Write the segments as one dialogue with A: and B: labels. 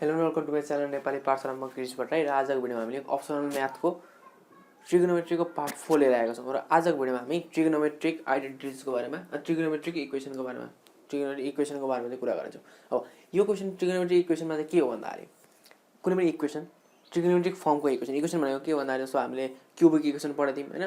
A: Hello welcome to my channel Nepali पाठशालामा क्रिस भट्टराई र आजको भिडियोमा हामीले अप्सनल म्याथको ट्रिगोनोमेट्रीको पार्ट 4 लिएर आएका छौँ र आजको भिडियोमा हामी ट्रिगोनोमेट्रिक आइडेन्टिटिजको बारेमा ट्रिगोनोमेट्रिक इक्वेसनको बारेमा चाहिँ कुरा गर्छौँ। अब यो क्वेसन ट्रिगोनोमेट्रिक इक्वेसनमा चाहिँ के हो भन्दाखेरि कुनै पनि इक्वेसन ट्रिगोनोमेट्रिक फर्मको इक्वेसन भनेको के भन्दाखेरि जस्तो हामीले क्युबिक इक्वेसन पढाएको थियौँ हैन,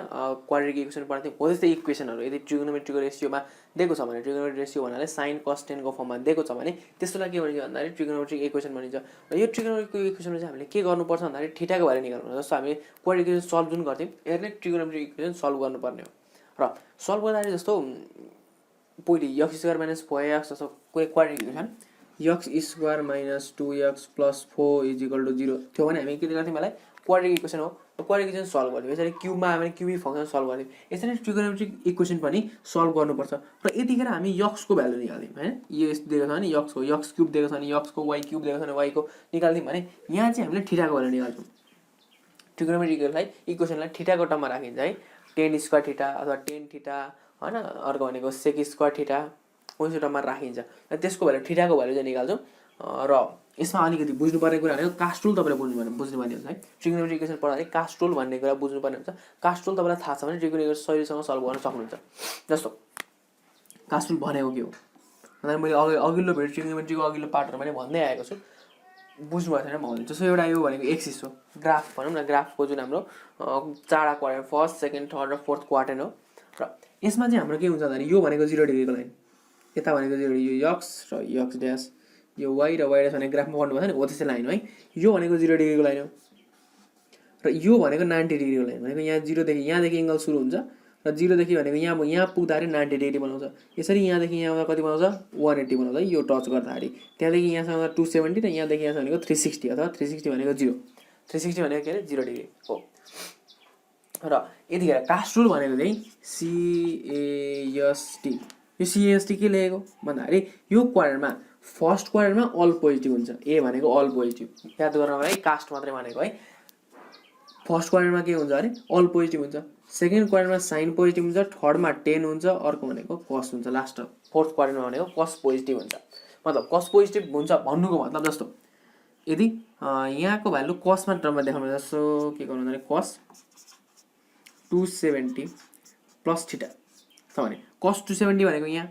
A: क्वाड्रेटिक इक्वेसन पढाएको थियौँ। हो त्यस्तै इक्वेसनहरू यदि ट्रिगोनोमेट्रीको रेसियोमा दिएको छ भने ट्रिगोनोमेट्रिक रेसियो भन्नाले sin cos tan को फर्ममा दिएको छ भने त्यसलाई के भनिन्छ भन्दाखेरि ट्रिगोनोमेट्रिक इक्वेसन भनिन्छ। र यो ट्रिगोनोमेट्रिक इक्वेसनमा चाहिँ हामीले के गर्नुपर्छ भन्दाखेरि थीटाको भ्यालु निकाल्नु। जस्तो हामीले क्वाड्रेटिक इक्वेसन सल्भ जुन गर्थ्यौँ यसले ट्रिगोनोमेट्रिक इक्वेसन सल्भ गर्नुपर्ने हो। र सल्भ गर्दाखेरि जस्तो पहिले x² - 4x जस्तो क्वाड्रेटिक इक्वेसन x² - 2x + 4 = 0 थियो भने हामी के गर्थ्यौँ यसलाई क्वाड्रेटिक इक्वेसन हो। क्वाड्रेटिक इक्वेसन सल्भ गर्थ्यौँ। यसरी क्युबमा हामीले क्युबिक फंक्सन सल्भ गर्थ्यौँ। यसरी ट्रिगोनोमेट्रिक इक्वेसन पनि सल्भ गर्नुपर्छ। र यतिखेर हामी x को भ्यालु निकाल्यौँ हैन, यो दिएको छ भने x को x³ दिएको छ भने x को y³ दिएको छ भने y को निकाल्यौँ भने यहाँ चाहिँ हामीले थीटाको भ्यालु निकाल्छौँ। ट्रिगोनोमेट्रिक इक्वेसनलाई थीटाको टर्ममा राखिन्छ है, tan² थीटा अथवा tan थीटा हैन, अर्को भनेको sec² थीटा उसको टर्ममा राखिन्छ र त्यसको भ्यालु थीटाको भ्यालु चाहिँ निकाल्छौँ। र यसमा अलिकति बुझ्नुपर्ने कुरा भनेको कास्ट रुल तपाईले बुझ्नुपर्ने हुन्छ है। ट्रिगोनोमेट्रिक इक्वेसन पढ्दाखेरि कास्ट रुल भन्ने कुरा बुझ्नुपर्ने हुन्छ। कास्ट रुल तपाईलाई थाहा छ भने ट्रिगोनोमेट्रिक इक्वेसन सजिलोसँग सल्भ गर्न सक्नुहुन्छ। जस्तो कास्ट रुल भनेको के हो भन्दा मैले अघिल्लो भिडियो ट्रिगोनोमेट्रीको अघिल्लो पार्टहरुमा नै भन्दै आएको छु, बुझ्नु भएको छैन म भन्छु। जस्तो एउटा यो भनेको एक्सिस हो, ग्राफ भनौँ न, ग्राफको जुन हाम्रो चारवटा क्वाड्रेन्ट फर्स्ट सेकेन्ड थर्ड र फोर्थ क्वाड्रेन्ट हो। र यसमा चाहिँ हाम्रो के हुन्छ भन्दाखेरि यो भनेको 0 डिग्रीको लाइन, यता भनेको 0 यो x र x ड्यास, यो y र y ड्यास भनेको ग्राफमा पढ्नु भएको छ नि, हो त्यस्तै लाइन हो है। यो भनेको 0 डिग्रीको लाइन हो र यो भनेको 90 डिग्रीको लाइन, भनेको यहाँ 0 देखि यहाँदेखि एंगल सुरु हुन्छ र 0 देखि भनेको यहाँ पुग्दाखेरि 90 डिग्री बनाउँछ। यसरी यहाँदेखि यहाँ कति बनाउँछ 180 बनाउँछ है, यो टच गर्दाखेरि। त्यहाँदेखि यहाँसम्म 270 र यहाँदेखि यहाँसम्म भनेको 360 अथवा 360 भनेको 0, 360 भनेको के अरे 0 डिग्री हो। र यतिखेर कास्ट रुल भनेको चाहिँ CAST, यो CAST के लेखेको भन्दाखेरि यो क्वाड्रेन्टमा फर्स्ट क्वाड्रेन्टमा अल पोजिटिभ हुन्छ, ए भनेको अल पोजिटिभ, याद गर्नु है, कास्ट मात्रै भनेको है। फर्स्ट क्वाड्रेन्टमा के हुन्छ अरे अल पोजिटिभ हुन्छ, सेकेन्ड क्वाड्रेन्टमा साइन पोजिटिभ हुन्छ, थर्डमा टेन हुन्छ, अर्को भनेको कस हुन्छ, लास्ट फोर्थ क्वाड्रेन्टमा भनेको कस पोजिटिभ हुन्छ। मतलब कस पोजिटिभ हुन्छ भन्नुको मतलब जस्तो यदि यहाँको भ्यालु कसमा टर्ममा देखाउनु, जस्तो के गर्नु भन्दाखेरि कस 270 प्लस थीटा छ भने कस 270 भनेको यहाँ,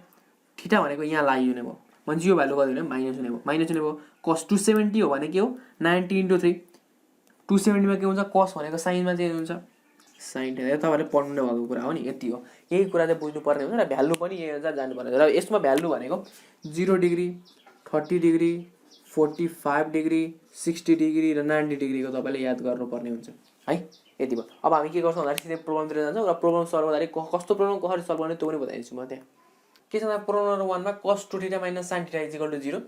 A: थीटा भनेको यहाँ लागिने भयो भने यो भ्यालु कति हुने माइनस हुने भयो, माइनस हुने भयो। कस 270 हो भने के हो 90 × 3, 270 मा के हुन्छ कस भनेको साइनमा चेन्ज हुन्छ, साइन थीटा। तपाईले पढ्नु भएको कुरा हो नि, यति हो। यही कुरा चाहिँ बुझ्नु पर्ने हुन्छ र भ्यालु पनि यही अनुसार जानु पर्ने हुन्छ। र यसमा भ्यालु भनेको 0 डिग्री 30 डिग्री 45 डिग्री 60 डिग्री र 90 डिग्रीको तपाईले याद गर्नुपर्ने हुन्छ है। यति भयो। अब हामी के गर्छौँ भन्दाखेरि सिधै प्रोब्लमतिर जान्छौँ र प्रोब्लम सल्भ गर्दाखेरि कस्तो प्रोब्लम कसरी सल्भ गर्ने त्यो पनि बताइदिन्छु म। त्यहाँ के छ भन्दा प्रोब्लम नम्बर 1 मा cos 2 theta - sin theta = 0,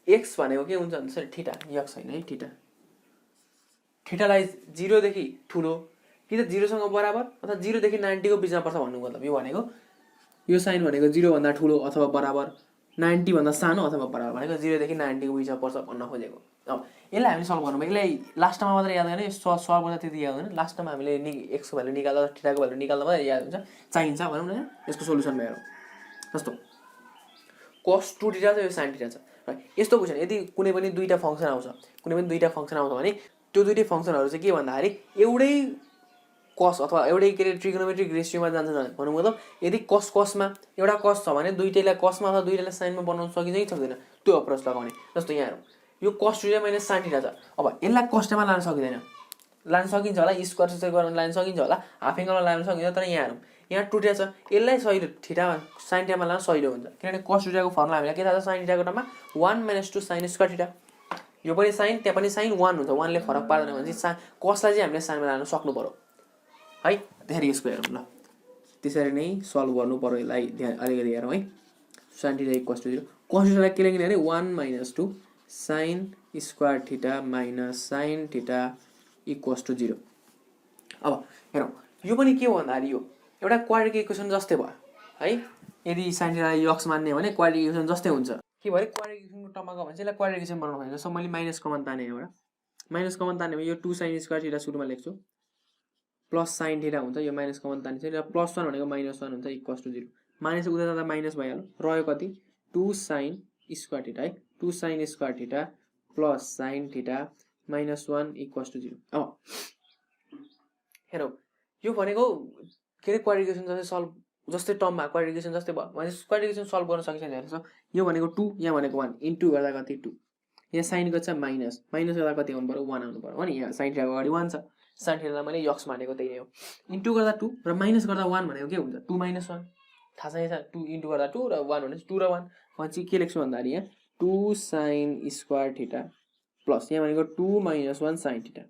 A: x भनेको के हुन्छ भन्दा थीटा, x हैन है, थीटा। थीटालाई 0 देखि ठुलो कि त 0 सँग बराबर अथवा 0 देखि 90 को बिचमा पर्छ भन्नु मतलब यो भनेको यो साइन भनेको 0 भन्दा ठुलो अथवा बराबर, 90 भन्दा सानो अथवा बराबर भनेको 0 देखि 90 को बिचमा पर्छ भन्न खोजेको। अब यसलाई हामीले सल्भ गर्नु, यसलाई लास्टमा मात्र याद गर्ने, सल्भ गर्दा त्यति याद हुँदैन। लास्टमा हामीले x को भ्यालु निकाल्दा थीटाको भ्यालु निकाल्दा मात्र याद हुन्छ, चाहिन्छ भनौँ न। यसको सोलुसन हेरौँ। जस्तो cos 2 थीटा छ, यो sin थीटा छ र यस्तो क्वेशन यदि कुनै पनि दुईटा फंक्सन आउँछ, भने त्यो दुईटै फंक्सनहरु चाहिँ के भन्दाखेरि एउटै cos अथवा एउटै के रे ट्रिगोनोमेट्रिक रेशियोमा जान्छ भन्नु मतलब यदि cos मा एउटा cos छ भने दुईटैलाई cos मा अथवा दुईटैलाई sin मा बनाउन सकिन्छ कि सक्दैन त्यो अप्रोच लगाउने। जस्तो यहाँ हेरौँ, यो cos 2 - sin थीटा छ। अब यसलाई cos मा लान सकिदैन, लान सकिन्छ होला, स्क्वायर गर्न लान सकिन्छ होला, हाफ एंगलमा लान सकिन्छ, तर यहाँ हेरौँ यहाँ 2 थीटा छ, यसलाई सहिलो थीटामा sin थीटामा लान सहिलो हुन्छ किनभने cos 2 को फर्मुला हामीलाई के थाहा छ, sin थीटाको टर्ममा 1 - 2 sin स्क्वायर थीटा। यो पनि sin त्यहाँ पनि sin 1 हुन्छ, 1 ले फरक पार्दैन भने चाहिँ cos लाई चाहिँ हामीले sin मा लान सक्नु पर्यो है। त्यसरी यसको हेरौँ ल, त्यसरी नै सल्भ गर्नु पर्यो यसलाई, ध्यान अलिकति हेरौँ है। sin थीटा = 0, cos थीटालाई के लेख्ने अरे 1 - 2 sin square theta - sin theta = 0। अब हेरौँ यो पनि के हो भन्दाखेरि यो एउटा क्वाड्रेटिक इक्वेसन जस्तै भयो है। यदि sin थीटालाई x मान्ने हो भने क्वाड्रेटिक इक्वेसन जस्तै हुन्छ। के भयो क्वाड्रेटिक इक्वेसनको टर्ममा गयो भने चाहिँ यसलाई क्वाड्रेटिक इक्वेसन बनाउनु पर्छ। जस्तो मैले माइनस कमन ताने एउटा, माइनस कमन ताने भने यो 2 sin स्क्वायर थीटा सुरुमा लेख्छु, प्लस sin थीटा हुन्छ, यो माइनस कमन तानिन्छ र +1 भनेको -1 हुन्छ = 0। माइनस उता जाँदा माइनस भइहाल्यो, रह्यो कति 2 sin स्क्वायर थीटा है, 2 sin square theta plus sine theta minus 1 equals to 0। अब हेरौ यो भनेको के अरे क्वाड्रिगेसन जस्तै सल्भ जस्तै टर्ममा क्वाड्रिगेसन जस्तै भयो भने क्वाड्रिगेसन सल्भ गर्न सकिन्छ नि हेर्नुहोस् यो भनेको 2 यहाँ भनेको 1 इन्टु गर्दा कति 2 यहाँ साइनको छ माइनस माइनस गर्दा कति आउनु पर्यो 1 आउनु पर्यो हो नि यहाँ साइन थीटाको अगाडि 1 छ साइन थीटालाई मैले यक्स मानेको त्यही नै हो इन्टु गर्दा 2 र माइनस गर्दा 1 भनेको के हुन्छ 2 माइनस 1 थाहा छ 2 इन्टु गर्दा 2 र 1 भनेपछि 2 र 1 भनेपछि के लेख्छु भन्दाखेरि यहाँ 2 साइन स्क्वायर थीटा प्लस यहाँ भनेको 2 minus 1 sine theta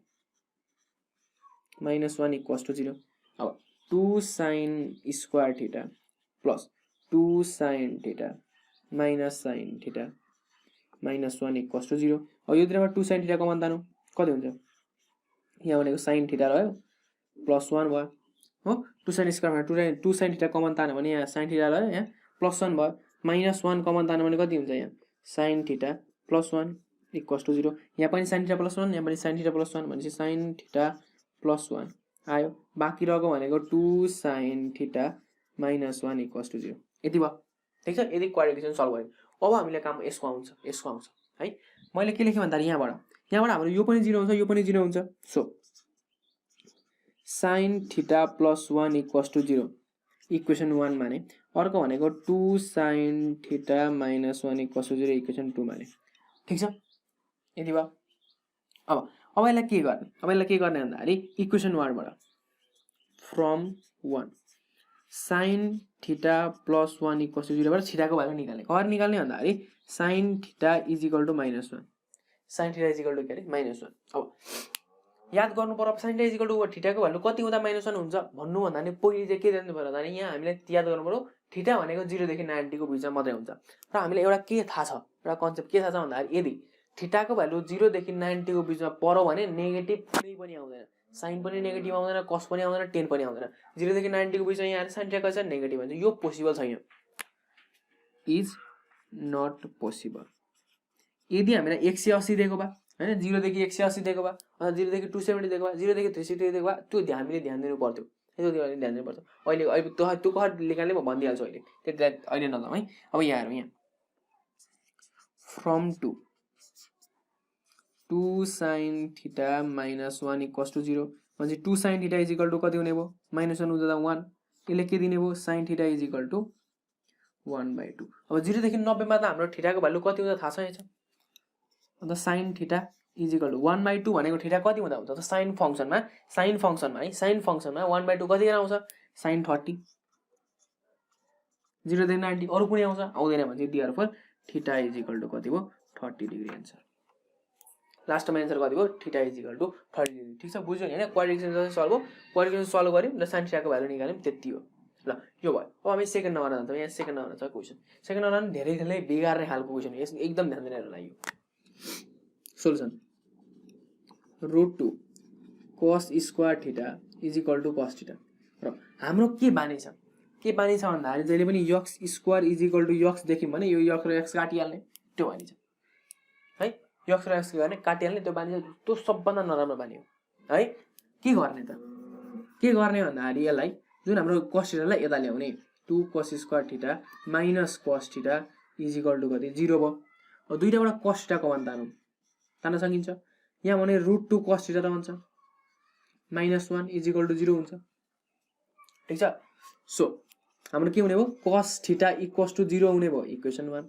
A: minus 1 equals to 0। अब 2 sine square theta plus 2 sine theta minus sine theta minus 1 equals to 0। अब यो तिरमा 2 साइन थीटा कमन तानु कति हुन्छ यहाँ भनेको साइन थीटा रह्यो प्लस 1 भयो हो 2 sine square 2 sine theta common तान्यो भने यहाँ साइन थीटा रह्यो यहाँ प्लस 1 भयो माइनस 1 कमन तान्यो भने कति हुन्छ यहाँ sine theta plus 1 equals to 0। यहाँ पनि साइन थीटा प्लस 1 यहाँ पनि साइन थीटा प्लस 1 भनेपछि साइन थीटा प्लस 1 आयो बाँकी रहेको भनेको 2 sine theta minus 1 equals to 0 यति भयो ठिक छ। यदि क्वाड्रिगेसन सल्भ गर्यो अब हामीले काम यसको आउँछ है मैले के लेखेँ भन्दाखेरि यहाँबाट हाम्रो यो पनि 0 हुन्छ यो पनि 0 हुन्छ so sine theta plus 1 equals to 0 equation 1 माने अर्को भनेको 2 sine theta minus 1 equals to 0 equation 2 माने ठिक छ यति भयो। अब यसलाई के गर्ने भन्दाखेरि इक्वेसन 1 बाट from 1 sine theta plus 1 equals to 0 बाट थीटाको भ्यालु निकाल्ने कसरी निकाल्ने भन्दाखेरि sine theta is equal to minus 1 sine theta is equal to के अरे माइनस 1। अब याद गर्नु पर्यो sine theta is equal to थीटाको भ्यालु कति हुँदा माइनस 1 हुन्छ भन्नु भन्दा नि पहिले चाहिँ के जान्नु पर्यो भन्दाखेरि यहाँ हामीले याद गर्नु पर्यो थीटा भनेको 0 देखि 90 को बिचमा मात्रै हुन्छ र हामीले एउटा के थाहा छ एउटा कन्सेप्ट के थाहा छ भन्दाखेरि यदि थीटाको भ्यालु 0 देखि 90 को बिचमा पर्यो भने नेगेटिभ कुनै पनि आउँदैन साइन पनि नेगेटिभ आउँदैन कस पनि आउँदैन टेन पनि आउँदैन 0 देखि 90 को बिचमा यहाँ साइन थीटा कति छ नेगेटिभ हुन्छ यो पोसिबल छैन इज नट पोसिबल। यदि हामीलाई 180 दिएको भए हैन 0 देखि 180 दिएको भए अथवा 0 देखि 270 दिएको भए 0 देखि 360 दिएको भए त्यो हामीले ध्यान दिनु पर्थ्यो त्यो ध्यान दिनु पर्छ अहिले त्यो कसरी निकाल्ने म भनिदिहाल्छु अहिले त्यो अहिले नजाउँ है। अब यहाँ हेरौँ यहाँ from 2 sine theta minus 1 equals to 0 भनेपछि 2 sine theta is equal to कति हुने भयो माइनस 1 हुँदा 1 यसले के दिने भयो sine theta is equal to 1/2। अब 0 देखि 90 मा त हाम्रो थीटाको भ्यालु कति हुन्छ थाहा छैन अन्त sine theta is equal to 1/2 भनेको थीटा कति हुँदा हुन्छ त साइन फंक्सनमा है साइन फंक्सनमा 1/2 कति आउँछ साइन 30 0 देखि 90 अरु कुनै आउँछ आउँदैन भने therefore theta is equal to कति भयो 30 डिग्री आन्सर लास्टमा आन्सर कति भयो theta is equal to 30 degree ठीक छ बुझ्यो नि हैन क्वाड्रिगेसन जस्तै सल्भ हो क्वाड्रिगेसन सल्भ गर्यौं र साइन थीटाको भ्यालु निकाल्यौं त्यति हो ल यो भयो। अब हामी सेकेन्ड नम्बरमा जान्छौं यहाँ सेकेन्ड नम्बरमा छ क्वेशन सेकेन्ड नम्बरमा धेरै बिगार्ने खालको क्वेशन हो एकदम ध्यान दिएर हेर्नु यो solution √2 cos square theta is equal to cos theta र हाम्रो के बानी छ भन्दाखेरि जहिले पनि x square is equal to x देख्यौं भने यो x र x काटिहाल्ने त्यो बानी छ है x र x गर्ने काटिहाल्ने त्यो बानी छ त्यो सबभन्दा नराम्रो बानी हो है के गर्ने भन्दाखेरि यसलाई जुन हाम्रो cos थीटालाई यता ल्याउने 2 cos square theta minus cos theta is equal to कति 0 भयो। अब दुईटाबाट cos थीटा कमन तान्न सकिन्छ यहाँ भने √2 cos थीटा त हुन्छ -1 इज इक्वल टु 0 हुन्छ ठीक छ। सो हाम्रो के हुने भयो cos थीटा इक्वल्स टु 0 हुने भयो इक्वेसन 1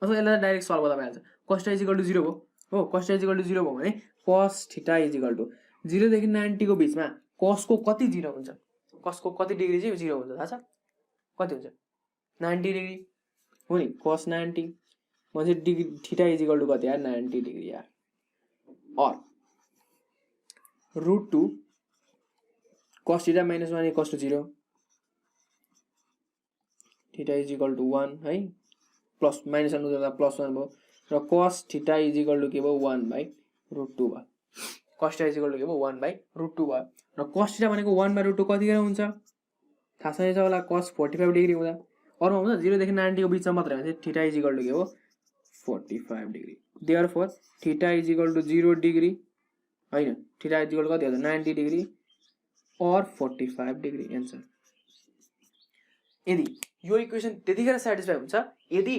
A: अथवा यसलाई डाइरेक्ट सल्भ गर्दा भइहाल्छ cos theta is equal to 0 भयो हो cos theta is equal to 0 भयो भने cos theta is equal to 0 देखि 90 को बीचमा cos को कति 0 हुन्छ cos को कति डिग्री चाहिँ 0 हुन्छ थाहा छ कति हुन्छ 90 डिग्री हो नि cos 90 म्हणजे degree theta is equal to कति यार 90 डिग्री यार और √2 cos theta -1 equals to 0 theta is equal to 1 है प्लस -1 हुँदा +1 भयो र cos theta is equal to के भयो 1/√2 भयो cos theta is equal to के भयो 1/√2 भयो र cos थीटा भनेको 1/√2 कतिखेर हुन्छ थाहा छैन होला cos 45 डिग्री हुँदा अरु हुन्छ 0 देखि 90 को बीचमा मात्र हुन्छ थीटा इज इक्वल टु के हो 45 degree therefore theta is equal to 0 degree हैन थीटा इज इक्वल टु कति हुन्छ 90 डिग्री और 45 डिग्री आन्सर। यदि यो इक्वेसन त्यतिखेर स्याटिस्फाई हुन्छ यदि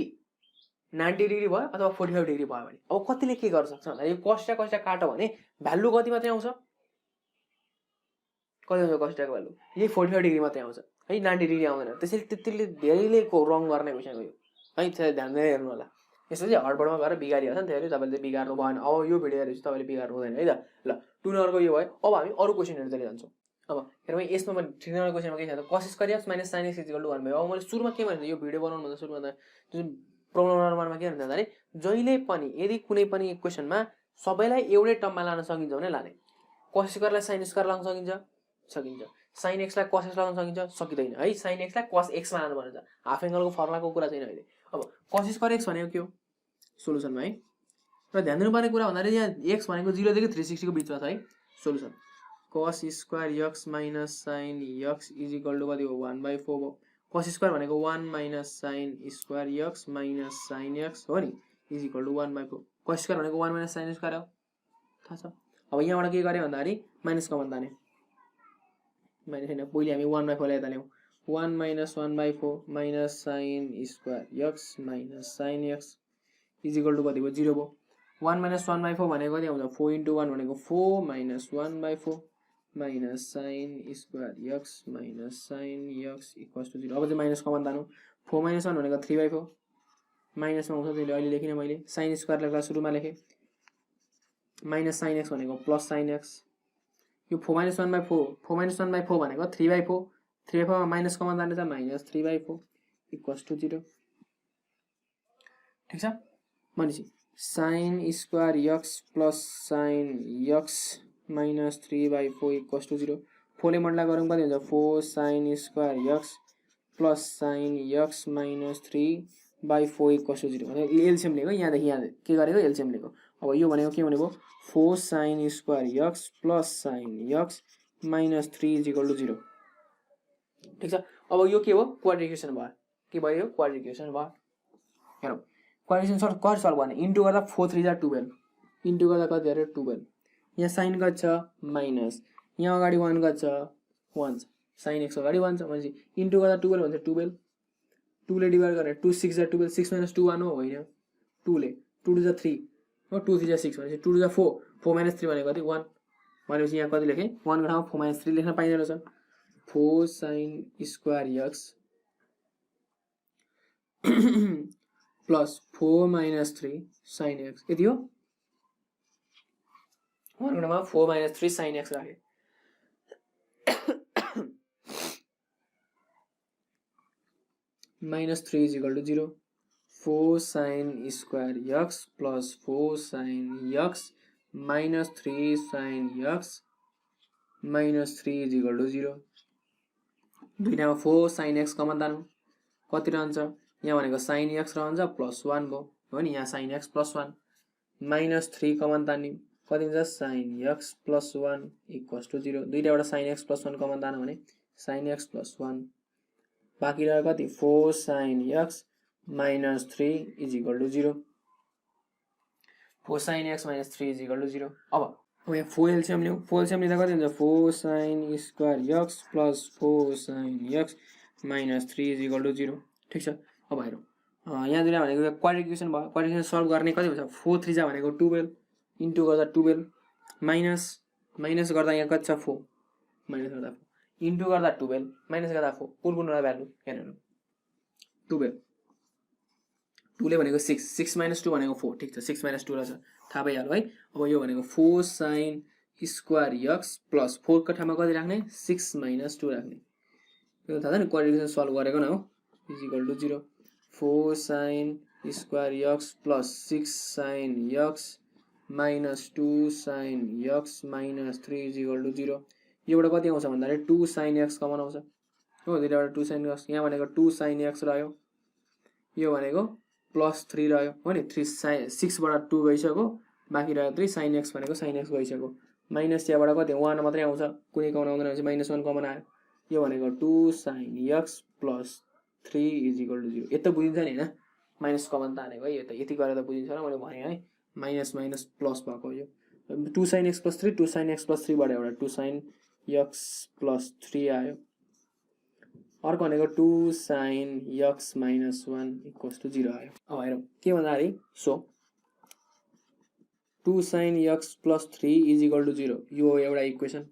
A: 90 डिग्री भयो अथवा 45 डिग्री भयो भने अब कतिले के गर्न सक्छ भन्दा यो कस्टा कस्टा काट्यो भने भ्यालु कति मात्रै आउँछ कति आउँछ कस्टाको भ्यालु यही 45 डिग्री मात्रै आउँछ है 90 डिग्री आउँदैन त्यसैले त्यतिले धेरैले रङ गर्ने क्वेसन हो यो है त्यसलाई ध्यान दिएर हेर्नु होला यसो चाहिँ हडबडमा गएर बिगारिहाल्छ नि त्यसैले तपाईँले बिगार्नु भएन अब यो भिडियो हेरेपछि तपाईँले बिगार्नु हुँदैन है त ल 2 नम्बरको यो भयो अब हामी अरू क्वेसनहरुतिर जान्छौँ अब हेरौँ यसमा पनि 3 नम्बर क्वेसनमा के छ त cos square x - sin x = 1 भयो अब मैले सुरुमा के भने यो भिडियो बनाउनु भन्दा सुरुमा त जुन प्रब्लम नम्बर 1 मा के हुन्छ भन्दाखेरि जहिले पनि यदि कुनै पनि क्वेसनमा सबैलाई एउटै टर्ममा लान सकिन्छ भने लाने cos स्क्वायरलाई sin स्क्वायर लाउन सकिन्छ सकिन्छ sin x लाई cos x लाउन सकिन्छ सकिदैन है sin x लाई cos x मा लानु पर्छ हाफ एंगलको फर्मुलाको कुरा छैन अहिले अब cos स्क्वायर x भनेको के हो सोलुसनमा है र ध्यान दिनुपर्ने कुरा भन्दाखेरि यहाँ x भनेको 0 देखि 360 को बीचमा छ है solution cos square x minus sin x = कति हो 1/4 हो cos स्क्वायर भनेको 1 - sin square x minus sin x हो नि = 1/4 cos स्क्वायर भनेको 1 - sin स्क्वायर हो थाहा छ अब यहाँबाट के गरे भन्दाखेरि माइनस कमन ताने माइनस हैन पहिले हामी 1/4 लाई यता ल्याऊ 1 - 1/4 minus sin square x minus sin x = कति भयो 0 भयो 1 - 1/4 भनेको कति आउँछ 4 * 1 भनेको 4 minus 1/4 minus sin square x minus sin x = 0 अब चाहिँ माइनस कमन तानु 4 - 1 भनेको 3/4 माइनसमा आउँछ त्यसले अहिले लेखिन मैले sin स्क्वायर लेख्दा सुरुमा लेखे minus sin x भनेको plus sin x यो 4 - 1/4 4 - 1/4 भनेको 3/4 3/4 मा माइनस कमन ताने छ minus 3/4 = 0 ठीक छ भनेपछि sin square x plus sin x minus 3/4 = 0 4 ले मल्टिप्लाई गरौँ कति हुन्छ 4 sin square x plus sin x minus 3/4 = 0 भने एलसीएम लिएको यहाँदेखि यहाँ के गरेको एलसीएम लिएको अब यो भनेको के भनेको 4 sin square x plus sin x minus 3 = 0 ठीक छ अब यो के हो क्वाड्रिकेसन भयो के भयो क्वाड्रिकेसन भयो हेरौँ क्वाड्रिकेसन सर्ट कसरी सल्भ गर्ने इन्टु गर्दा 4 3 जा 12 इन्टु गर्दा कति आयो 12 यहाँ साइन गर्छ माइनस यहाँ अगाडि 1 गर्छ 1 छ sin x अगाडि 1 छ भनेपछि इन्टु गर्दा 12 भन्छ 12 2 ले डिवाइड गरेर 2 6 जा 12 6 - 2 1 हो होइन 2 ले 2 2 जा 3 हो 2 3 जा 6 भनेपछि 2 2 जा 4 4 - 3 भनेको कति 1 भनेपछि यहाँ कति लेखे 1 को ठाउँमा 4 - 3 लेख्न पाइदैन रहेछ 4 sin square x plus 4 minus 3 sin x यति हो 1 को ठाउँमा 4 minus 3 sin x राखे minus 3 = 0 4 sin square x plus 4 sin x minus 3 sin x minus 3 = 0 दुईटामा 4 sin x कमन तानु कति रहन्छ यहाँ भनेको sin x रहन्छ प्लस 1 भयो हो नि यहाँ sin x plus 1 minus 3 common तान्यौ कति हुन्छ sin x प्लस 1 = 0 दुईटाबाट sin x प्लस 1 कमन तान्यो भने sin x प्लस 1 बाँकी रह्यो कति 4 sin x minus 3 = 0 4 sin x minus 3 = 0 अब यहाँ 4 एलसीएम लियौं 4 एलसीएम लिँदा कति हुन्छ 4 sin square x plus 4 sin x minus 3 = 0 ठीक छ अब हेरौँ यहाँ दुईटा भनेको क्वाड्रिकेसन भयो क्वाड्रिकेसन सल्भ गर्ने कति हुन्छ 4 3 जा भनेको 12 इन्टु गर्दा 12 माइनस गर्दा यहाँ कति छ 4 माइनस गर्दा 4 इन्टु गर्दा 12 माइनस गर्दा 4 कुन वटा भ्यालु हेर्नु 12 2 ले भनेको 6 6 - 2 भनेको 4 ठीक छ 6 - 2 रहेछ थाहा भइहाल्यो है अब यो भनेको 4 sin स्क्वायर x प्लस 4 को ठाउँमा कति राख्ने 6 - 2 राख्ने यो थाहा छ नि क्वाड्रिकेसन सल्भ गरेको न हो = 0 4 sin square x plus 6 sin x minus 2 sin x minus 3 = 0 योबाट कति आउँछ भन्दाखेरि 2 sin x कमन आउँछ हो दुईटाबाट 2 sin x यहाँ भनेको 2 sin x रह्यो यो भनेको प्लस 3 रह्यो हो नि 3 6 बाट 2 गइसक्यो बाँकी रह्यो 3 sin x भनेको sin x गइसक्यो माइनस यहाँबाट कति 1 मात्रै आउँछ कुनै कमन आउँदैन भने माइनस 1 कमन आयो यो भनेको 2 sin x plus 3 = 0 यता बुझिन्छ नि हैन माइनस कमन तानेको है यता यति गरेर बुझिन्छ र मैले भने है माइनस माइनस प्लस भएको यो 2 sin x plus 3 2 sin x plus 3 बाट एउटा 2 sin x plus 3 आयो अर्को भनेको 2 sin x minus 1 equals to 0 आयो। अब हेरौँ के भन्दाखेरि so 2 sin x plus 3 is equal to 0 यो एउटा इक्वेसन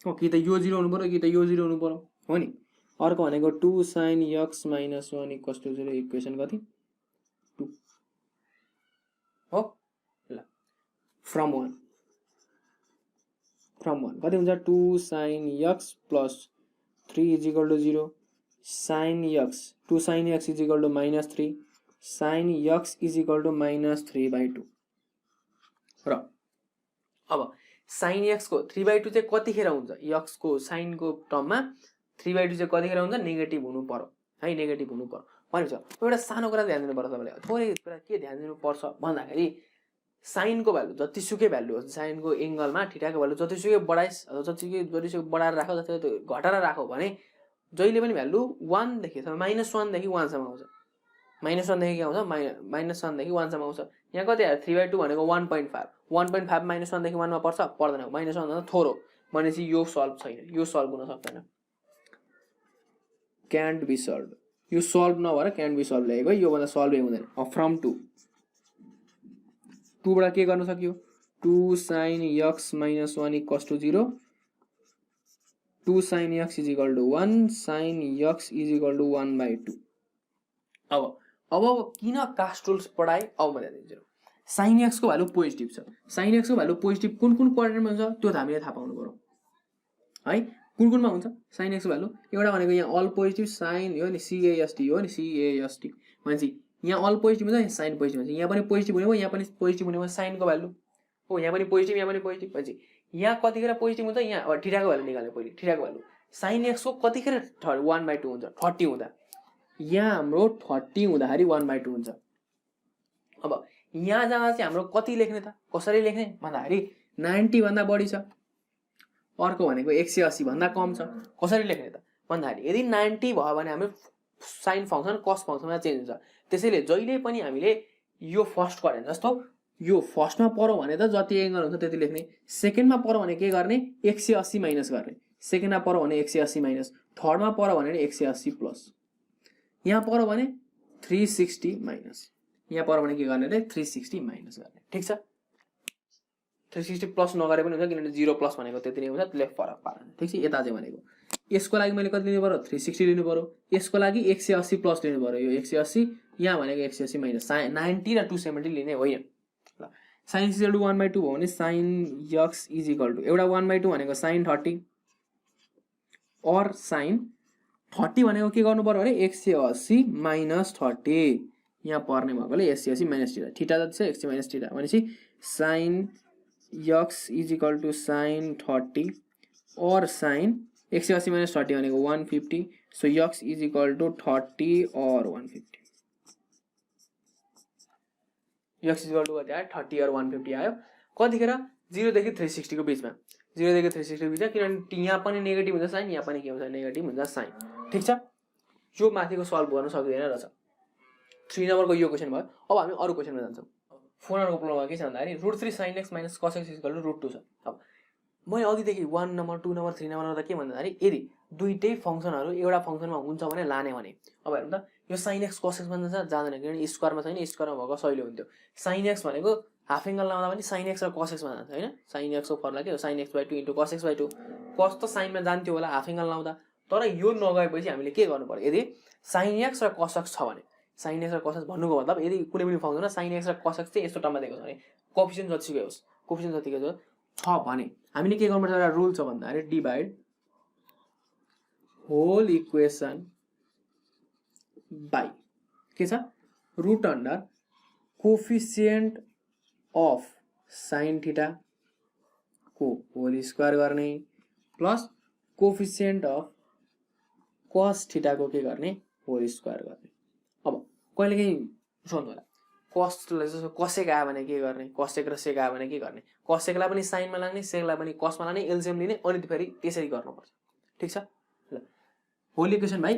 A: हो कि त यो 0 हुनु पर्यो कि त यो 0 हुनु पर्यो हो नि। अर्को भनेको 2 sin x minus 1 equals to 0 equation कति 2 हो ल फ्रम 1 कति हुन्छ 2 sin x plus 3 is equal to 0 sin x 2 sin x is equal to minus 3 sin x is equal to minus 3 by 2 र अब sin x को 3 by 2 चाहिँ कतिखेर हुन्छ x को sin को टर्ममा 3 by 2 चाहिँ कतिखेर हुन्छ नेगेटिभ हुनु पर्यो है नेगेटिभ हुनु पर्यो भनेछ। एउटा सानो कुरा ध्यान दिनु पर्छ तपाईले थोरै कुरा के ध्यान दिनु पर्छ भन्दाखेरि sin को भ्यालु जतिसुकै भ्यालु होस् sin को एंगलमा थीटा को भ्यालु जतिसुकै बढाइस जतिसुकै बढाएर राखौ जति घटाएर राखौ भने जहिले पनि भ्यालु 1 देखि -1 देखि 1 सम्म आउँछ -1 देखि के आउँछ -1 देखि 1 सम्म आउँछ। यहाँ कति आयो 3 by 2 भनेको 1.5 1.5 -1 देखि 1 मा पर्छ पर्दैन -1 भन्दा थोरो भनेपछि यो सल्भ छैन यो सल्भ हुन सक्दैन क्यान्ट बी सल्भ यो सल्भ नभएर क्यान्ट बी सल्भ लेखेको यो भन्दा सल्भै हुँदैन। अब फ्रम 2 बाट के गर्न सक्यो 2 sin x minus 1 equals to 0 2 sin x is equal to 1 sin x is equal to 1 by 2 अब किन कास्ट रुल्स पढाए अब म दिन्छु। sin x को भ्यालु पोजिटिभ छ sin x को भ्यालु पोजिटिभ कुन क्वाड्रेन्टमा हुन्छ त्यो त हामीले थाहा पाउनु पर्यो है कुनमा हुन्छ sin x को भ्यालु एउटा भनेको यहाँ अल पोजिटिभ sin हो नि CAST हो नि CAST भनेपछि यहाँ अल पोजिटिभ हुन्छ यहाँ साइन पोजिटिभ हुन्छ यहाँ पनि पोजिटिभ हुने भयो यहाँ पनि पोजिटिभ हुने भयो साइन को भ्यालु हो यहाँ पनि पोजिटिभ भनेपछि यहाँ कतिखेर पोजिटिभ हुन्छ यहाँ अब थीटा को भ्यालु निकाल्ने पहिले थीटा को भ्यालु sin x को कतिखेर 1/2 हुन्छ 30 हुँदा यहाँ हाम्रो 30 हुँदाखेरि 1/2 हुन्छ। अब यहाँ जाँदा चाहिँ हाम्रो कति लेख्ने त कसरी लेख्ने भन्दाखेरि 90 भन्दा बढी छ अर्को भनेको 180 भन्दा कम छ कसरी लेख्ने त भन्दाखेरि यदि 90 भयो भने हाम्रो साइन फंक्सन कस फंक्सनमा चेन्ज हुन्छ त्यसैले जहिले पनि हामीले यो फर्स्ट क्वाड्रेन्ट जस्तो यो फर्स्टमा पर्यो भने त जति एंगल हुन्छ त्यति लेख्ने सेकेन्डमा पर्यो भने के गर्ने 180 माइनस गर्ने सेकेन्डमा पर्यो भने 180 माइनस थर्डमा पर्यो भने 180 प्लस यहाँ पर्यो भने 360 माइनस यहाँ पर्यो भने के गर्ने रे 360 माइनस गर्ने ठीक छ 360 प्लस नगरे पनि हुन्छ किनभने 0 प्लस भनेको त्यति नै हुन्छ त्यसले फरक पार्दैन ठीक छ। यता चाहिँ भनेको यसको लागि मैले कति लिनु पर्यो 360 लिनु पर्यो यसको लागि 180 प्लस लिनु पर्यो यो 180 यहाँ भनेको 180 माइनस 90 र 270 लिने होइन ल sin x = 1/2 हो भने sin x is equal to एउटा 1/2 भनेको sin 30 और sin 30 भनेको के गर्नु पर्यो भने 180 माइनस 30 यहाँ पर्ने भएकोले 180 माइनस थीटा थीटा जति छ 180 माइनस थीटा भनेपछि sin x is equal to sin 30 और sin 180 माइनस 30 भनेको 150 so x is equal to 30 और 150 x is equal to कति आयो 30 और 150 आयो कतिखेर 0 देखि 360 को बीचमा 0 देखि 360 को बीचमा किनभने यहाँ पनि नेगेटिभ हुन्छ साइन यहाँ पनि के हुन्छ नेगेटिभ हुन्छ साइन ठीक छ। यो माथिको सल्भ गर्न सक्दैन रहेछ 3 नम्बरको यो क्वेशन भयो। अब हामी अरु क्वेशनमा जान्छौं। 4 नम्बरको प्रब्लममा के छ भन्दाखेरि √3 sin x - cos x = √2 छ। अब मैले अघिदेखि 1 नम्बर 2 नम्बर 3 नम्बरमा त के भन्दाखेरि यदि दुईटै फंक्सनहरु एउटा फंक्सनमा हुन्छ भने लाने भने अब हेर्नु त यो sin x cos x भन्छ जाँदैन किनभने स्क्वायरमा छैन स्क्वायरमा भएको सहिले हुन्थ्यो sin x भनेको हाफ एंगल लाउँदा पनि sin x र cos x मा जान्छ हैन sin x को फर्मुला के हो sin x/2 * cos x/2 cos त sin मा जान्थ्यो होला हाफ एंगल लाउँदा तर यो नगएपछि हामीले के गर्नु पर्यो यदि sin x र cos x छ भने sin x र cos x भन्नुको मतलब यदि कुनै पनि फंक्सनमा sin x र cos x चाहिँ यस्तो टर्ममा दिएको छ भने कोएफिसिएन्ट जतिकै होस् कोएफिसिएन्ट जतिकै छ भने हामीले के गर्नुपर्छ एउटा रुल छ भन्दाखेरि डिभाइड होल इक्वेसन बाइ के छ root under coefficient of sin theta को होल स्क्वायर गर्ने plus coefficient of cos theta को के गर्ने होल स्क्वायर गर्ने। अब कहिलेकाहीँ सोध्नु होला cos लाई जस्तो cosec आयो भने के गर्ने cosec र sec आयो भने के गर्ने cosec लाई पनि sin मा लाग्ने sec लाई पनि cos मा लाग्ने एलसीएम लिने अनि फेरि त्यसरी गर्नुपर्छ ठीक छ। ल whole equation by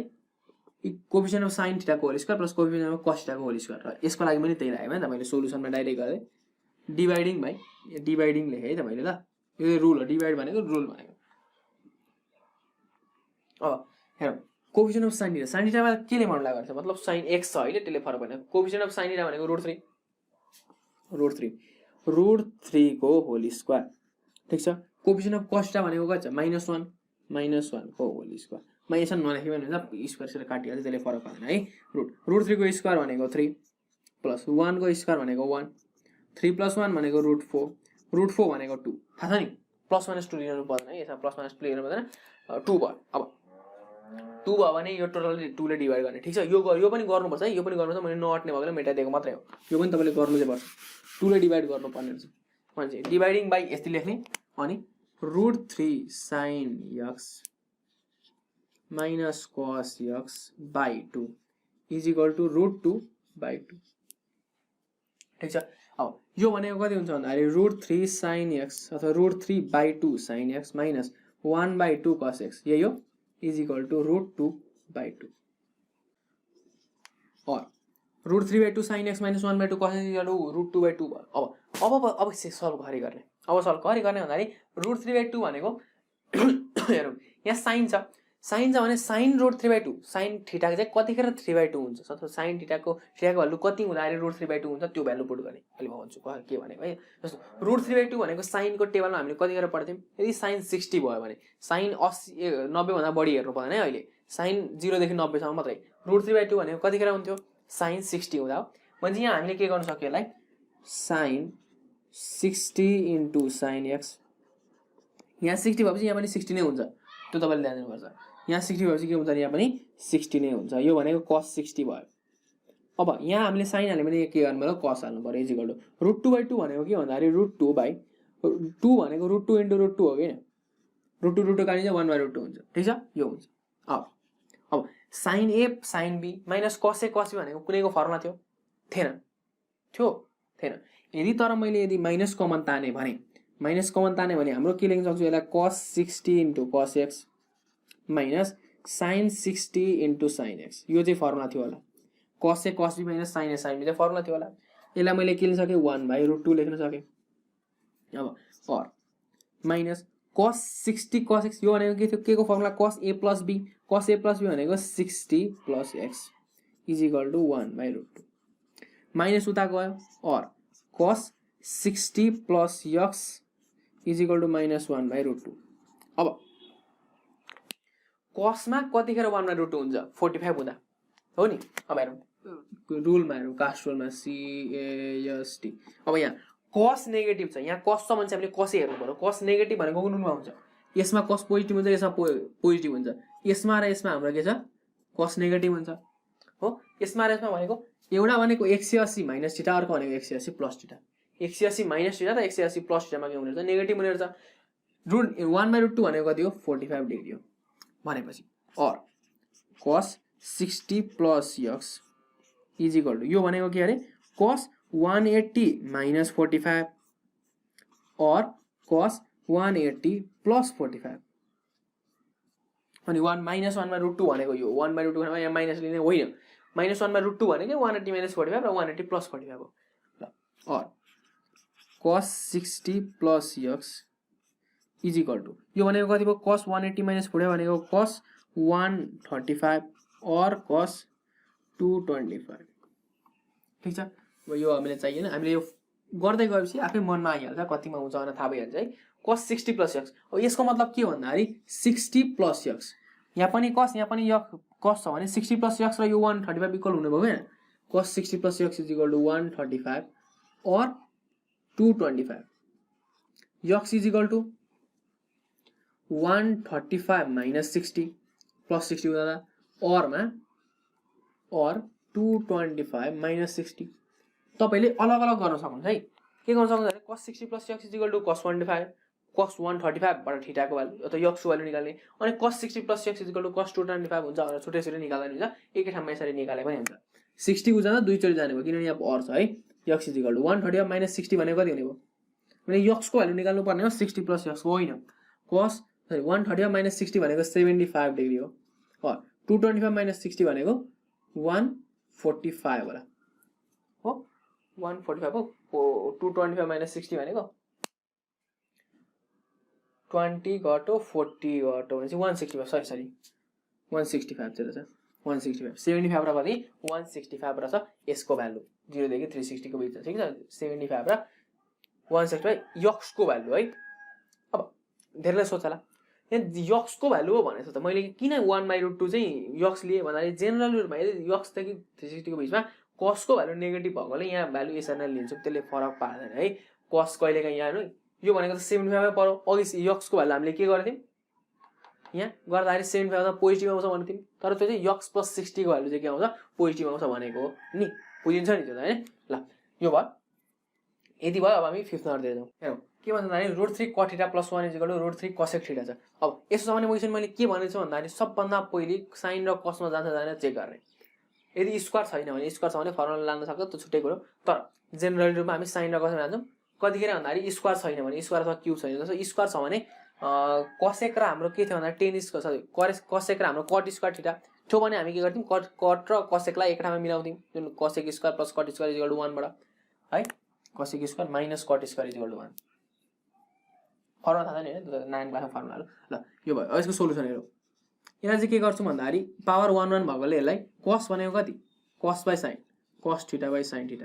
A: coefficient of sin theta को whole square plus coefficient of cos theta को होल स्क्वायर र यसको लागि पनि त्यही लाग्यो हैन त मैले सोलुसनमा डाइरेक्ट गरे डिभाइडिङ भाइ डिभाइडिङ लेखे है त मैले ल यो रुल हो डिभाइड भनेको रुल भनेको। अब हेरौँ कोफिसिएन्ट अफ साइन थीटामा केले मल्टिप्लाई गर्छ मतलब साइन एक्स छ अहिले त्यसले फरक पर्दैन कोफिसिएन्ट अफ साइन थीटा भनेको रुट 3 को होल स्क्वायर ठीक छ कोफिसिएन्ट अफ कस थीटा भनेको कति छ -1 को होल स्क्वायर -1 नलेखे पनि हुन्छ स्क्वायर सिर काटिहाल्छ त्यसले फरक पर्दैन है रुट 3 को स्क्वायर भनेको 3 प्लस 1 को स्क्वायर भनेको 1 3 + 1 भनेको रुट 4 भनेको 2 थाहा छ नि प्लस माइनस 2 लिनु पर्दैन है यसमा प्लस माइनस 2 लिनु पर्दैन 2 भयो अब 2 भयो भने यो टोटल 2 ले डिभाइड गर्ने ठीक छ यो पनि गर्नुपर्छ है यो पनि गर्नुपर्छ मैले नअट्ने भएकोले मेटाइदिएको मात्रै हो यो पनि तपाईले गर्नु चाहिँ पर्छ 2 ले डिभाइड गर्नुपर्ने हुन्छ भने डिभाइडिङ बाइ यति लेख्ने अनि root 3 sin x minus cos x by 2 is equal to root 2 by 2 ठीक छ अब यो भनेको कति हुन्छ भन्दाखेरि रुट 3 sin x अथवा root 3 by 2 sin x minus 1 by 2 cos x यही हो is equal to root 2 by 2 और root 3 by 2 sin x minus 1 by 2 cos x is equal to root 2 by 2 भयो अब सल्भ गरी गर्ने अब सल्भ गरी गर्ने भन्दाखेरि रुट 3 by 2 भनेको हेरौँ यहाँ साइन छ भने साइन रुट 3 by 2 साइन थीटाको चाहिँ कतिखेर 3 by 2 हुन्छ अथवा साइन थीटाको भ्यालु कति हुँदाखेरि रुट 3 by 2 हुन्छ त्यो भ्यालु पुट गर्ने अहिले म भन्छु के भनेको है जस्तो रुट 3 by 2 भनेको साइनको टेबलमा हामीले कतिखेर पढ्थ्यौँ यदि साइन 60 भयो भने साइन 80 90 भन्दा बढी हेर्नु पर्दैन है अहिले साइन 0 देखि 90 सम्म मात्रै रुट 3 by 2 भनेको कतिखेर हुन्थ्यो साइन 60 हुँदा हो भने यहाँ हामीले के गर्न सक्यो यसलाई साइन 60 into sin x यहाँ 60 भएपछि यहाँ पनि 60 नै हुन्छ त्यो तपाईले ध्यान दिनुपर्छ यहाँ 60 भएपछि के हुन्छ यहाँ पनि 60 नै हुन्छ यो भनेको cos 60 भयो अब यहाँ हामीले साइन हाल्यो भने के गर्नु पर्यो cos हाल्नु पर्यो is equal to root 2 by 2 भनेको के भन्दाखेरि रुट 2 by 2 भनेको रुट 2 into रुट 2 हो हैन रुट 2 काट्यो चाहिँ 1 by रुट 2 हुन्छ ठीक छ यो हुन्छ अब sin a sin b minus cos a cos b भनेको कुनैको फर्मुला थियो थिएन यदि तर मैले यदि माइनस कमन ताने भने हाम्रो के लेख्न सक्छु यसलाई cos 60 into cos x minus sin 60 into sin x यो चाहिँ फर्मुला थियो होला cos a cos b minus sin a sin b चाहिँ फर्मुला थियो होला यसलाई मैले के लेख्न सके 1 by रुट 2 लेख्न सके अब और माइनस cos 60 cos x यो भनेको के थियो के को formula cos a plus b भनेको 60 plus x is equal to 1 by root 2 माइनस उता गयो और cos 60 plus x is equal to minus 1 by root 2 अब cos मा कतिखेर 1 by रुट 2 हुन्छ 45 हुँदा हो नि अब हेरौँ रुलमा हेरौँ कास्ट रुलमा CAST अब यहाँ cos नेगेटिभ छ यहाँ cos छ भने चाहिँ हामीले cos हेर्नु पर्यो cos नेगेटिभ भनेको कुन रुलमा हुन्छ यसमा cos पोजिटिभ हुन्छ यसमा पोजिटिभ हुन्छ यसमा र यसमा हाम्रो के छ cos नेगेटिभ हुन्छ हो यसमा र यसमा भनेको एउटा भनेको 180 माइनस थीटा अर्को भनेको 180 प्लस थीटा 180 माइनस थीटा र 180 प्लस थीटामा के हुने रहेछ नेगेटिभ हुने रहेछ रुट 1 by रुट 2 भनेको कति हो 45 डिग्री हो भनेपछि और cos 60 plus x is equal to यो भनेको के अरे cos 180 minus 45 और cos 180 plus 45 अनि 1 minus 1 by रुट 2 भनेको यो 1 by रुट 2 भनेको यहाँ माइनस लिने होइन minus 1 by रुट 2 भनेको 180 minus 45 र 180 plus 45 हो ल और cos 60 plus x is equal to यो भनेको कति भयो cos 180 minus 45 भनेको cos 135 और cos 225 ठीक छ अब यो हामीले चाहिएन हामीले यो गर्दै गएपछि आफै मनमा आइहाल्छ कतिमा हुन्छ भनेर थाहा भइहाल्छ है cos 60 plus x अब यसको मतलब के भन्दाखेरि 60 plus x यहाँ पनि cos यहाँ पनि cos छ भने 60 plus x र यो 135 इक्वल हुने भयो हैन cos 60 plus x is equal to 135 और 225 x is equal to 135 minus 60 plus 60 हुँदा और 225 minus 60 तपाईले अलग अलग गर्न सक्नुहुन्छ है के गर्न सक्नुहुन्छ भने cos 60 plus x is equal to cos 135 cos 135 बाट थीटाको भ्यालु अथवा x को भ्यालु निकाल्ने अनि cos 60 plus x is equal to cos 225 हुन्छ भनेर छुट्टै छुट्टै निकाल्दा नि हुन्छ एकै ठाउँमा यसरी निकाले पनि हुन्छ 60 को जाँदा दुई चोटी जाने भयो किनभने यहाँ और छ है x is equal to 135 minus 60 भनेको कति हुने भयो भने x को भ्यालु निकाल्नु पर्ने हो 60 plus x होइन cos 135 minus 60 भनेको 75 डिग्री हो और 225 minus 60 भनेको 145 होला हो 145 हो 225 minus 60 भनेको 20 घटो 40 घटो भनेपछि 160 भयो सरी 165 चाहिँ रहेछ 165 75 र कति 165 रहेछ यसको भ्यालु 0 देखि 360 को बिच ठिक छ 75 र 165 यक्सको भ्यालु है अब धेरैले सोच्ला यहाँ यक्सको भ्यालु हो भनेछ त मैले किन 1/√2 चाहिँ यक्स लिए भन्दाखेरि जेनरल रुलमा यक्स देखि 360 को बिचमा कसको भ्यालु नेगेटिभ भएकोले यहाँ भ्यालु यसरी नै लिन्छौँ त्यसले फरक पार्दैन है कस कहिलेकाहीँ यहाँ हेर्नु यो भनेको त 75 मै पर्यो अघि यक्सको भ्यालु हामीले के गर्थ्यौँ यहाँ गर्दाखेरि 75 त पोजिटिभ आउँछ भन्थ्यौँ तर त्यो चाहिँ यक्स प्लस 60 को भ्यालु चाहिँ के आउँछ पोजिटिभ आउँछ भनेको हो नि बुझिन्छ नि त्यो त हैन ल यो भयो यति भयो अब हामी फिफ्थ नम्बरतिर जाउँ हेरौँ के भन्छ भन्दाखेरि √3 cot θ + 1 √3 cosec θ छ अब यसो छ भने क्वेसन मैले के भनेको छु भन्दाखेरि सबभन्दा पहिले साइन र कसमा जान्छ जाने चेक गर्ने यदि स्क्वायर छैन भने स्क्वायर छ भने फर्मुला लान सक्छ त्यो छुट्टै कुरो तर जेनरल रुपमा हामी साइन र कसमा जान्छौँ कतिखेर भन्दाखेरि स्क्वायर छैन भने स्क्वायर अथवा क्युब छैन जस्तो स्क्वायर छ भने कसेक र हाम्रो के थियो भन्दा टेन स्क्वायर कसेक र हाम्रो कट स्क्वायर थीटा थियो भने हामी के गर्थ्यौँ कट र कसेकलाई एक ठाउँमा मिलाउँथ्यौँ जुन cosec square plus cut square = 1 बाट है cosec square minus cut square = 1 formula थाहा छैन हैन 9 क्लासमा फर्मुलाहरु ल यो भयो यसको सोलुसन हेरौँ यहाँ चाहिँ के गर्छौँ भन्दाखेरि पावर 1 1 भएकोले यसलाई cos भनेको कति cos / sin cos θ / sin θ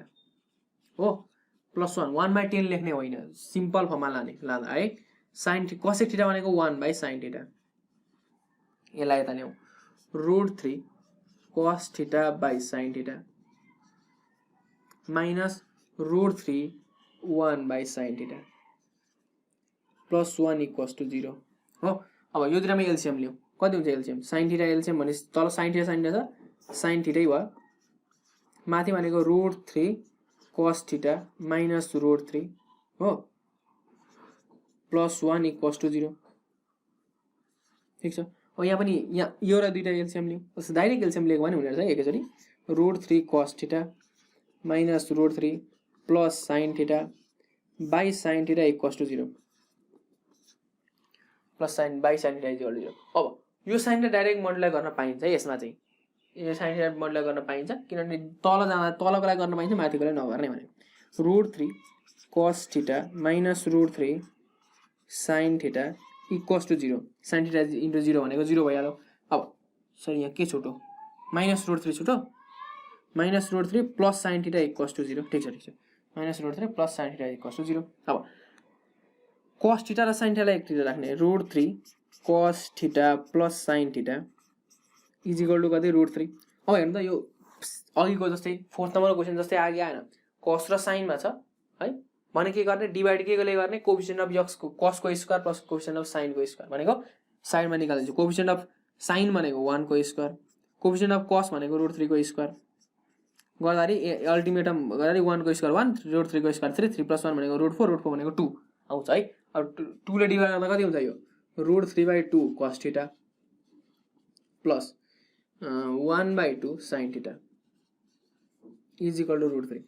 A: हो +1 1/10 लेख्ने होइन सिम्पल फर्ममा लाँदा है sin cosec θ भनेको 1/sin θ यसलाई यता ल्याउँ √3 cos θ / sin θ minus √3 1/sin θ +1 = 0 हो अब यो दुईटामा एलसीएम लियौँ कति हुन्छ एलसीएम sin θ एलसीएम भने तल sin θ छ sin θ है भयो माथि भनेको √3 cos θ minus √3 हो +1 = 0 ठीक छ अब यहाँ पनि यहाँ यो र दुईटा एलसीएम लियौँ जस्तो डाइरेक्ट एलसीएम लिएको भने हुने रहेछ एकैचोटी √3 cos θ minus √3 plus sin θ by sin θ = 0 plus sine by sine θ = 0 अब यो साइनले डाइरेक्ट मोडुलाइ गर्न पाइन्छ यसमा चाहिँ यो साइन θ मोडुलाइ गर्न पाइन्छ किनभने तल जाँदा तलको लागि गर्न पाइन्छ माथिको लागि नगर्ने भने √3 cos θ minus √3 sin θ = 0 sin θ * 0 भनेको 0 भइहाल्यो अब सरी यहाँ के छुटो माइनस √3 छुटो माइनस √3 प्लस sin θ = 0 ठीक छ माइनस √3 प्लस sin θ = 0 अब cos θ र sin θ लाई एकतिर राख्ने √3 cos θ plus sin θ = कति √3 अब हेर्नु त यो अघिको जस्तै फोर्थ नम्बरको क्वेशन जस्तै आगे आएन cos र sin मा छ है भने के गर्ने डिभाइड के ले गर्ने कोएफिसिएन्ट अफ x को cos को square plus coefficient of sin को स्क्वायर भनेको साइड मा निकाल्दिन्छु कोएफिसिएन्ट अफ sin भनेको 1 को स्क्वायर कोएफिसिएन्ट अफ cos भनेको √3 को स्क्वायर गर्दाखेरि अल्टिमेटम गर्दाखेरि 1 को स्क्वायर 1 √3 को स्क्वायर 3 3 + 1 भनेको √4 भनेको 2 आउँछ है अब 2 ले डिभाइड गर्दा कति हुन्छ यो √3/2 cos θ प्लस 1/2 sin θ = √3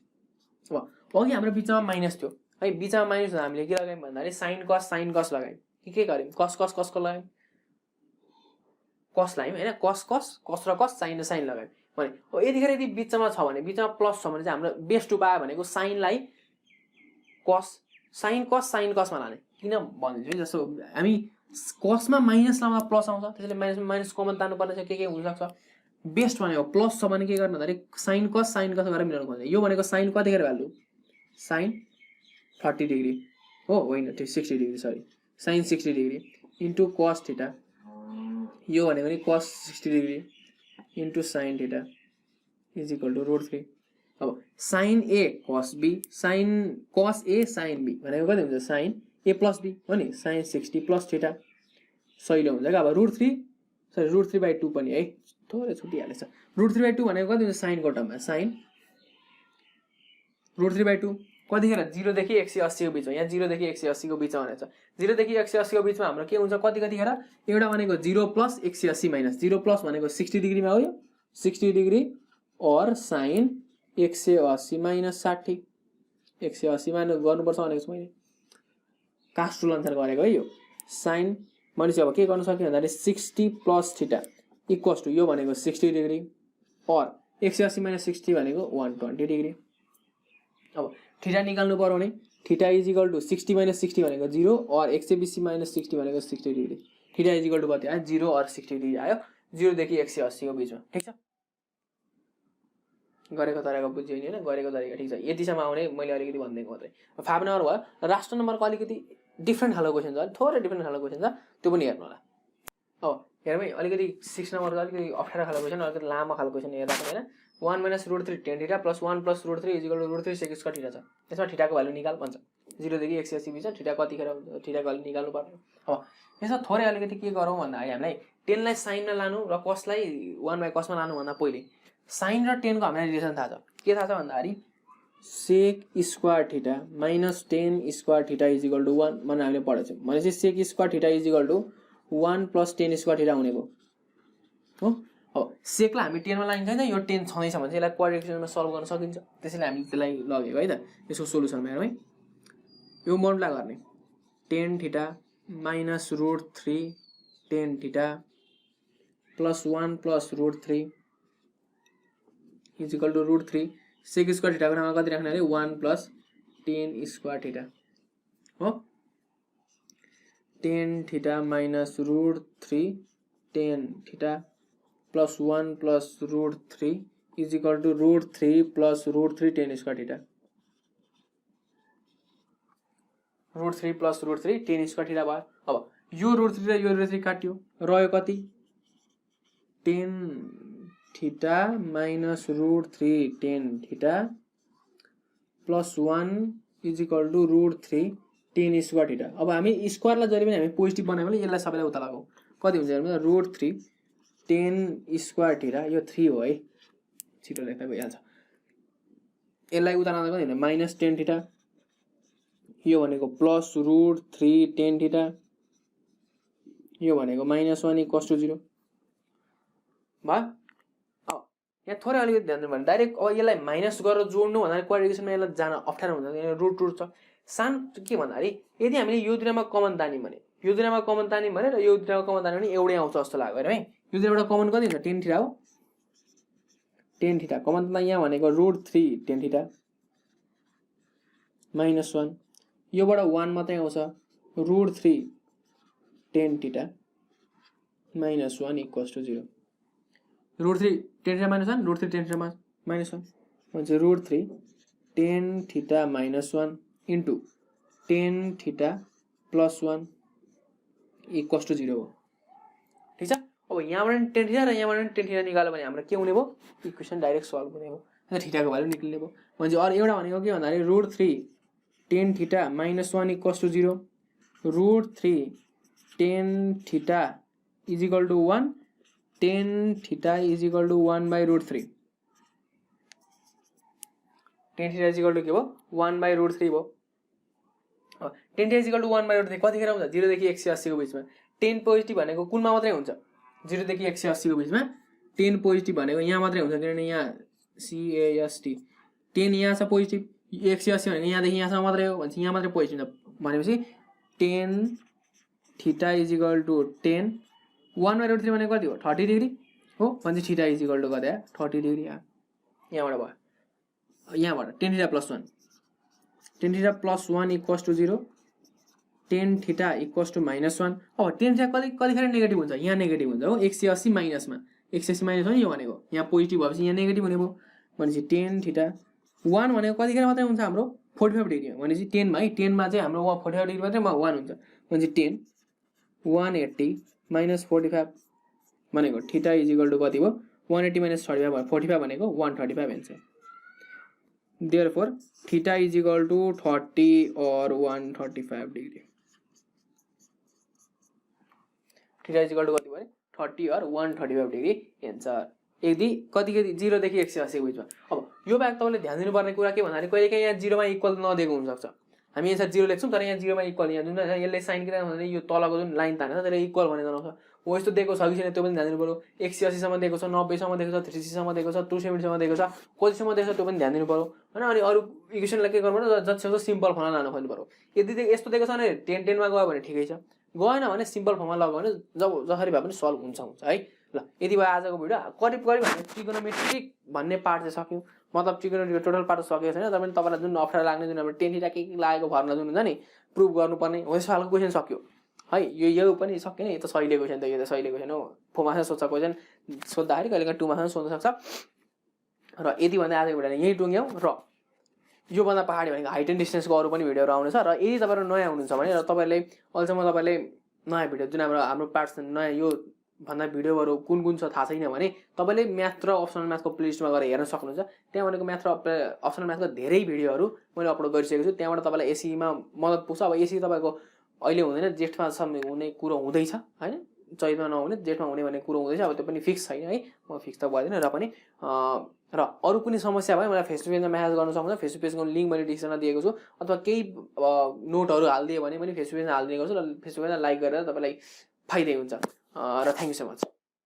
A: अब अघि हाम्रो बिचमा माइनस थियो है बिचमा माइनस हामीले के लगायौं भन्दाखेरि sin cos लगायौं के गर्यौं cos को लगायौं cos लगायौं हैन cos र cos sin र sin लगायौं भने अब यतिखेर यदि बिचमा छ भने बिचमा प्लस छ भने चाहिँ हाम्रो बेस्ट उपाय भनेको sin लाई cos sin cos मा लाने किन भन्छु जस्तो हामी cos मा माइनस लाउँदा प्लस आउँछ त्यसैले माइनस कमन तान्नु पर्ने छ के हुन सक्छ बेस्ट भनेको प्लस छ भने के गर्नु भन्दाखेरि sin cos गरेर मिलाउनु पर्छ यो भनेको sin कतिखेर भ्यालु sin 30 डिग्री हो होइन 60 degree sorry sin 60 degree into cos θ यो भनेको नि cos 60 डिग्री इन्टु sin θ = √3 अब sin a cos b sin cos a sin b भनेको कति हुन्छ sin a plus b हो नि sin 60 plus θ सहिलो हुन्छ के अब √3/2 पनि है थोरै छुटिहालेछ √3/2 भनेको कति हुन्छ sin को टर्ममा sin √3/2 कतिखेर 0 देखि 180 को बिचमा यहाँ 0 देखि 180 को बिचमा भनेछ 0 देखि 180 को बिचमा हाम्रो के हुन्छ कतिखेर एउटा भनेको 0 प्लस 180 माइनस 0 प्लस भनेको 60 डिग्रीमा हो यो 60 डिग्री और sin 180 माइनस 60 180 माइनस गर्नुपर्छ भनेको छु मैले कास्ट रुल अनुसार गरेको है यो sin भनेपछि अब के गर्न सक्यो भन्दाखेरि 60 प्लस θ इक्वल्स टु यो भनेको 60 डिग्री और 180 माइनस 60 भनेको 120 डिग्री अब θ निकाल्नु पर्यो भने θ = 60 माइनस 60 भनेको 0 और 120 माइनस 60 भनेको 60 डिग्री θ = कति आयो 0 और 60 डिग्री आयो 0 देखि 180 को बीचमा ठीक छ गरेको तरिका बुझ्यो नि हैन गरेको तरिका ठीक छ यतिसम्म आउने मैले अलिकति भन्दिएको मात्रै 5 नम्बर भयो राष्ट्र नम्बरको अलिकति डिफरेन्ट खालको क्वेशन छ थोरै डिफरेन्ट खालको क्वेशन छ त्यो पनि हेर्नु होला अब हेरौँ है अलिकति 6 नम्बरको अलिकति अप्ठ्यारो खालको क्वेशन अलिकति लामो खालको क्वेशन हेर्दा पनि हैन 1 - √3 tan θ + 1 + √3 √3 sec स्क्वायर θ छ यसमा थीटाको भ्यालु निकाल भन्छ 0 देखि 180 बीच थीटा कतिखेर हुन्छ थीटाको भ्यालु निकाल्नु पर्छ अब यसमा थोरै अलिकति के गरौँ भन्दा हामीलाई 10 लाई साइनमा लानु र cosलाई 1/cos मा लानु भन्दा पहिले sin र tan को हामीलाई रिलेसन थाहा छ के थाहा छ भन्दाखेरि sec स्क्वायर θ - tan स्क्वायर θ = 1 भनेर हामीले पढेछौँ भनेपछि sec स्क्वायर θ = 1 + tan स्क्वायर θ हुने भयो हो अब सेकलाई हामी 10 मा लागिन्छ हैन यो 10 छँदैछ भने चाहिँ यसलाई क्वाड्रेटिक इक्वेसनमा सल्भ गर्न सकिन्छ त्यसैले हामी त्यसलाई लगेको है त यसको सोलुसनमा हेरौँ है यो मोडुलाई गर्ने tan θ - √3 tan θ + 1 + √3 = √3 sec स्क्वायर θ को ठाउँमा कति राख्ने अरे 1 + tan स्क्वायर θ हो tan θ - √3 tan θ + 1 + √3 = √3 + √3 tan square θ √3 + √3 tan square θ भयो अब यो √3 र यो √3 काट्यो रह्यो कति tan θ - √3 tan θ + 1 = √3 tan स्क्वायर θ अब हामी स्क्वायरलाई जहिले पनि हामी पोजिटिभ बनायो भने यसलाई सबैलाई उता लगाऊ कति हुन्छ भने √3 tan स्क्वायर θ यो 3 हो है छिटो लेख्दा भइहाल्छ यसलाई उता लाँदा कति हुन्छ -tan θ यो भनेको +√3 tan θ यो भनेको -1 = 0 भयो अब यहाँ थोरै अलिकति ध्यान दिनु भने डाइरेक्ट अब यसलाई माइनस गरेर जोड्नु भन्दा क्वाड्रेटिक इक्वेसनमा यसलाई जान अप्ठ्यारो हुन्छ किनभने रुट छ सान के भन्दाखेरि यदि हामीले यो दुईटामा कमन तान्यौं भने यो दुईटामा कमन तान्यौं भने र यो दुईटामा कमन तान्यौं भने एउटै आउँछ जस्तो लाग्यो हैन है यो दुईटाबाट कमन कति हुन्छ tan θ हो tan θ कमन त यहाँ भनेको √3 tan θ -1 योबाट 1 मात्रै आउँछ √3 tan θ -1 = 0 √3 tan θ -1 √3 tan θ -1 भने √3 tan θ -1 into tan θ + 1 = 0 हो ठीक छ अब यहाँबाट tan θ र यहाँबाट tan θ निकाल्यो भने हाम्रो के हुने भयो इक्वेसन डाइरेक्ट सल्भ हुने भयो अनि थीटाको भ्यालु निक्लिने भयो भने अरु एउटा भनेको के भन्दाखेरि √3 tan θ -1 = 0 √3 tan θ = 1 tan θ = 1/√3 tan θ के भयो 1/√3 भयो अब tan θ = 1/√3 कतिखेर हुन्छ 0 देखि 180 को बीचमा 10 पोजिटिभ भनेको कुनमा मात्रै हुन्छ 0 देखि 180 को बीचमा 10 पोजिटिभ भनेको यहाँ मात्रै हुन्छ किनभने यहाँ CAST 10 यहाँ छ पोजिटिभ 180 भनेको यहाँ देखि यहाँसम्म मात्रै हो भन्छ यहाँ मात्रै पोजिटिभ छ भनेपछि tan θ = 10 1/√3 भनेको कति हो 30 डिग्री हो भने θ = कति 30 डिग्री यहाँबाट भयो यहाँबाट tan θ + 1 tan θ + 1 = 0 tan θ = -1 अब tan θ कतिखेर नेगेटिभ हुन्छ यहाँ नेगेटिभ हुन्छ हो 180 माइनसमा 180 माइनस हो यो भनेको यहाँ पोजिटिभ भएपछि यहाँ नेगेटिभ हुने भयो भनेपछि tan θ 1 भनेको कतिखेर मात्रै हुन्छ हाम्रो 45 डिग्री भनेपछि 10 मा है 10 मा चाहिँ हाम्रो 45 डिग्री मात्रै 1 हुन्छ भनेपछि 10 180 - 45 भनेको θ = कति भयो 180 - 35 45 भनेको 135 एन्सर therefore θ = 30 or 135 degree θ = कति भयो 30 or 135 डिग्री एन्सर यदि कति 0 देखि 180 को बीचमा अब यो बाहेक तपाईले ध्यान दिनुपर्ने कुरा के भन्दाखेरि कहिलेकाहीँ यहाँ 0 मा इक्वल नदिएको हुन सक्छ हामी यसरी 0 लेख्छौं तर यहाँ 0 मा इक्वल यहाँ जुन यसले साइन किन भन्दा यो तलको जुन लाइन तानेछ त्यसले इक्वल भने जनाउँछ हो यस्तो दिएको छ कि छैन त्यो पनि ध्यान दिनु पर्यो 180 सम्म दिएको छ 90 सम्म दिएको छ 360 सम्म दिएको छ 270 सम्म दिएको छ कतिसम्म दिएको छ त्यो पनि ध्यान दिनु पर्यो हैन अनि अरु इक्वेसनलाई के गर्नु पर्यो जतिसक्दो सिम्पल फर्मुला लानु खोज्नु पर्यो यदि यस्तो दिएको छ भने 10 मा गयो भने ठिकै छ गएन भने सिम्पल फर्मुला लगायो भने जसरी भए पनि सल्भ हुन्छ है ल यति भयो आजको भिडियो करिब हामी ट्रिगोनोमेट्रिक भन्ने पार्ट चाहिँ सक्यौं मतलब ट्रिगोनोमेट्रिक टोटल पार्ट सकेको छैन तर पनि तपाईलाई जुन अप्ठ्यारो लाग्ने जुन हाम्रो tan θ के लागेको फर्मुला जुन हुन्छ नि प्रुभ गर्नुपर्ने हो यस खालको क्वेशन सक्यो है यो पनि सकेन यो त सहिलेको छैन त यो त सहिलेको छैन फोरमा सोध्छ क्वेसन सोद्धाखेरि कहिले काहीँ टुमा सोध्न सक्छ र यति भन्दा आजको भिडियो यहीँ टुङ्ग्यौँ र योभन्दा पहाडी भनेको हाइट एन्ड डिस्टेन्सको अरू पनि भिडियोहरू आउनेछ र यदि तपाईँहरू नयाँ हुनुहुन्छ भने र तपाईँले अहिलेसम्म तपाईँले नयाँ भिडियो जुन हाम्रो पार्ट्स नयाँ यो भन्दा भिडियोहरू कुन कुन छ थाहा छैन भने तपाईँले म्याथ र अप्सनल म्याथको प्लेलिस्टमा गएर हेर्न सक्नुहुन्छ त्यहाँ भनेको म्याथ र अप्सनल म्याथको धेरै भिडियोहरू मैले अपलोड गरिसकेको छु त्यहाँबाट तपाईँलाई एसीमा मद्दत पुग्छ अब एसी तपाईँको अहिले हुँदैन जेठमा हुने कुरो हुँदैछ होइन चैतमा नहुने जेठमा हुने भन्ने कुरो हुँदैछ अब त्यो पनि फिक्स छैन है म फिक्स त भएन र पनि र अरू कुनै समस्या भयो मलाई फेस टु फेसमा म्यासेज गर्न सक्नुहुन्छ फेस टु फेसको लिङ्क मैले डिस्क्रिप्सनमा दिएको छु अथवा केही नोटहरू हालिदियो भने पनि फेस टु फेसमा हालिदिने गर्छु र फेस टु फेसमा लाइक गरेर तपाईँलाई फाइदै हुन्छ र थ्याङ्क यू सो मच